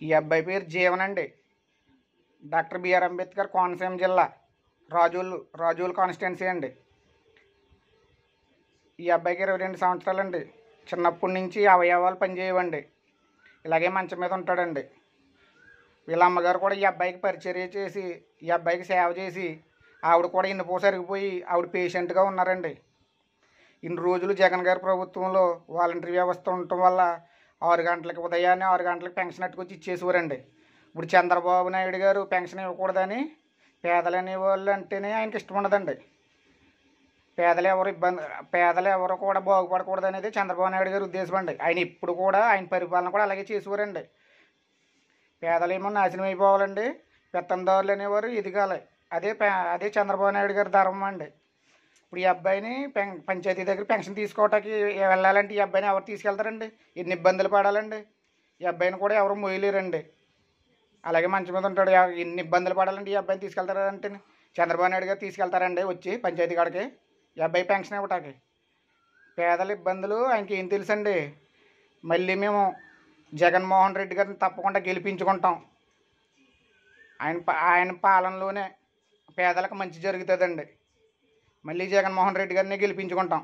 ఈ అబ్బాయి పేరు జీవన్ అండి. డాక్టర్ బిఆర్ అంబేద్కర్ కోనసీమ జిల్లా రాజోలు కాన్స్టిట్యున్సీ అండి. ఈ అబ్బాయికి 22 సంవత్సరాలండి. చిన్నప్పటి నుంచి అవయవాలు పనిచేయవండి. ఇలాగే మంచం మీద ఉంటాడండి. వీళ్ళ అమ్మగారు కూడా ఈ అబ్బాయికి పరిచర్య చేసి ఈ అబ్బాయికి సేవ చేసి ఆవిడ కూడా ఇన్నుపూస అరిగిపోయి ఆవిడ పేషెంట్గా ఉన్నారండి. ఇన్ని రోజులు జగన్ గారి ప్రభుత్వంలో వాలంటరీ వ్యవస్థ ఉండటం వల్ల ఉదయాన్నే 6 గంటలకు పెన్షన్ అట్టుకొచ్చి ఇచ్చేసేవారండి. ఇప్పుడు చంద్రబాబు నాయుడు గారు పెన్షన్ ఇవ్వకూడదని పేదలు అనేవాళ్ళు అంటేనే ఆయనకి ఇష్టం ఉండదండి. పేదలు ఎవరు కూడా బాగుపడకూడదు అనేది చంద్రబాబు నాయుడు గారి ఉద్దేశం అండి. ఆయన పరిపాలన కూడా అలాగే చేసేవారండి. పేదలేమో నాశనం అయిపోవాలండి, పెత్తందారులు అనేవారు ఎదగాలి. అదే చంద్రబాబు నాయుడు గారి ధర్మం అండి. ఇప్పుడు ఈ అబ్బాయిని పంచాయతీ దగ్గర పెన్షన్ తీసుకోవటానికి వెళ్ళాలంటే ఈ అబ్బాయిని ఎవరు తీసుకెళ్తారండి? ఎన్ని ఇబ్బందులు పడాలండి? ఈ అబ్బాయిని కూడా ఎవరు మోయలేరండి. అలాగే మంచం మీద ఉంటాడు. ఎన్ని ఇబ్బందులు పడాలండి ఈ అబ్బాయిని తీసుకెళ్తారంటే? చంద్రబాబు నాయుడు గారు తీసుకెళ్తారండి వచ్చి పంచాయతీ కాడికి ఈ అబ్బాయి పెన్షన్ ఇవ్వటానికి? పేదల ఇబ్బందులు ఆయనకి ఏం తెలుసండి? మళ్ళీ మేము జగన్మోహన్ రెడ్డి గారిని తప్పకుండా గెలిపించుకుంటాం. ఆయన పాలనలోనే పేదలకు మంచి జరుగుతుందండి. మళ్ళీ జగన్మోహన్ రెడ్డి గారిని గెలిపించుకుంటాం.